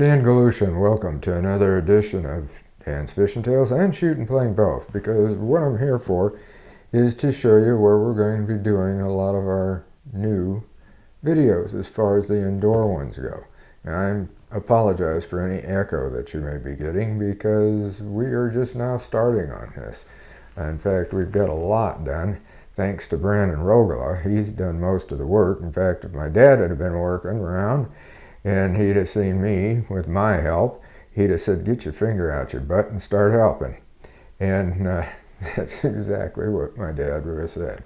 Dan Galusha, and welcome to another edition of Dan's Fishing Tales and Shooting Playing both, because what I'm here for is to show you where we're going to be doing a lot of our new videos as far as the indoor ones go. Now, I apologize for any echo that you may be getting because we are just now starting on this. In fact, we've got a lot done thanks to Brandon Rogala. He's done most of the work. In fact, if my dad had been working around and he'd have seen me with my help, he'd have said, "Get your finger out your butt and start helping." And that's exactly what my dad would have said.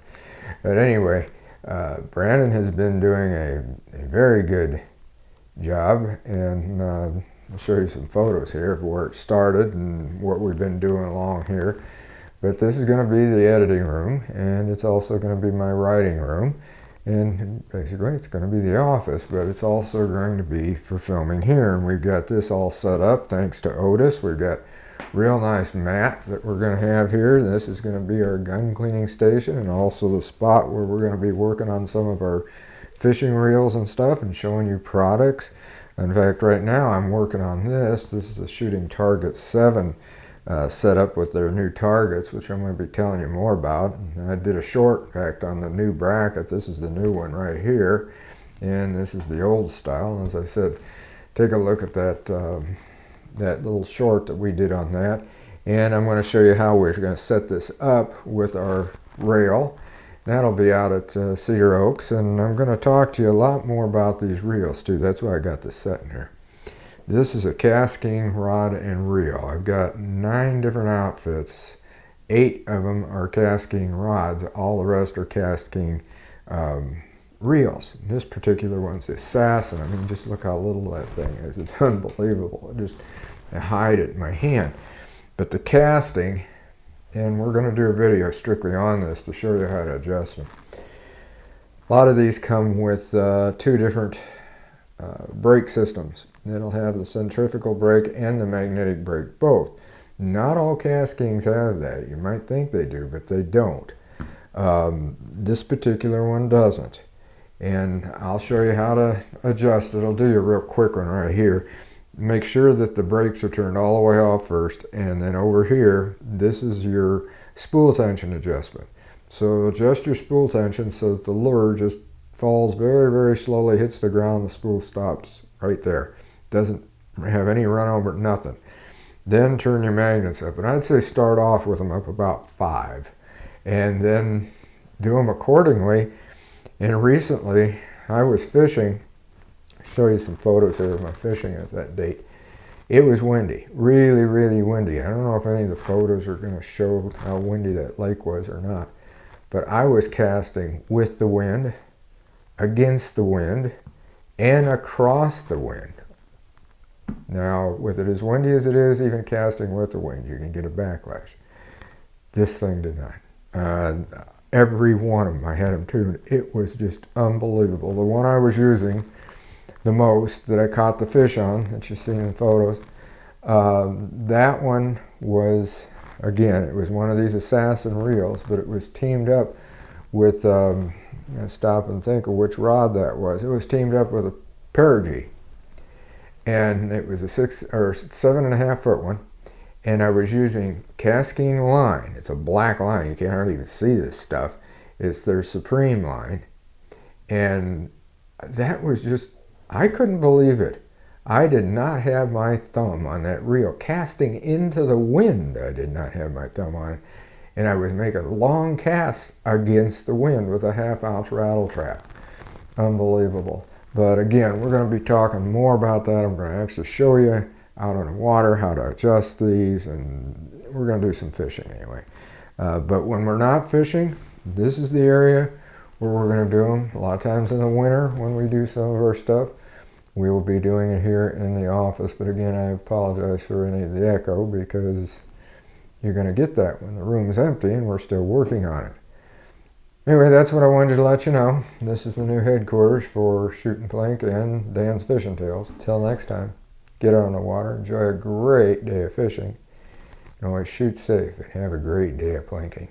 But anyway, Brandon has been doing a very good job, and I'll show you some photos here of where it started and what we've been doing along here. But this is going to be the editing room, and it's also going to be my writing room. And basically it's going to be the office, but it's also going to be for filming here. And we've got this all set up thanks to Otis. We've got real nice mat that we're going to have here. This is going to be our gun cleaning station, and also the spot where we're going to be working on some of our fishing reels and stuff and showing you products. In fact, right now I'm working on this. This is a Shooting Target7 set up with their new targets, which I'm going to be telling you more about. And I did a short, in fact, on the new bracket. This is the new one right here, and this is the old style. And as I said, take a look at that that little short that we did on that. And I'm going to show you how we're going to set this up with our rail. That'll be out at Cedar Oaks, and I'm going to talk to you a lot more about these reels too. That's why I got this set in here. This is a KastKing rod and reel. I've got 9 different outfits. 8 of them are KastKing rods. All the rest are KastKing reels. This particular one's the Assassin. I mean, just look how little that thing is. It's unbelievable. I hide it in my hand. But the casting, and we're going to do a video strictly on this to show you how to adjust them. A lot of these come with 2 different brake systems. It'll have the centrifugal brake and the magnetic brake both. Not all KastKings have that. You might think they do, but they don't. This particular one doesn't. And I'll show you how to adjust it. I'll do you a real quick one right here. Make sure that the brakes are turned all the way off first, and then over here, this is your spool tension adjustment. So adjust your spool tension so that the lure just falls very, very slowly, hits the ground, the spool stops right there. Doesn't have any run over, nothing. Then turn your magnets up, and I'd say start off with them up about 5, and then do them accordingly. And recently I was fishing, show you some photos here of my fishing at that date. It was windy, really, really windy. I don't know if any of the photos are going to show how windy that lake was or not, but I was casting with the wind, against the wind, and across the wind. Now, with it as windy as it is, even casting with the wind, you can get a backlash. This thing did not. Every one of them, I had them tuned. It was just unbelievable. The one I was using the most, that I caught the fish on, that you've seen in photos, that one was, again, it was one of these Assassin reels, but it was teamed up with, stop and think of which rod that was. It was teamed up with a Perigee. And it was a 6 or 7.5 foot one, and I was using KastKing line. It's a black line. You can't hardly even see this stuff. It's their Supreme line, and that was just, I couldn't believe it. I did not have my thumb on that reel. Casting into the wind, I did not have my thumb on it, and I was making long casts against the wind with a 1/2 ounce rattle trap. Unbelievable. But again, we're going to be talking more about that. I'm going to actually show you out on the water how to adjust these, and we're going to do some fishing anyway. But when we're not fishing, this is the area where we're going to do them. A lot of times in the winter when we do some of our stuff, we will be doing it here in the office. But again, I apologize for any of the echo because you're going to get that when the room's empty and we're still working on it. Anyway, that's what I wanted to let you know. This is the new headquarters for Shooting Plink and Dan's Fishing Tales. Until next time, get out on the water, enjoy a great day of fishing, and always shoot safe and have a great day of plinking.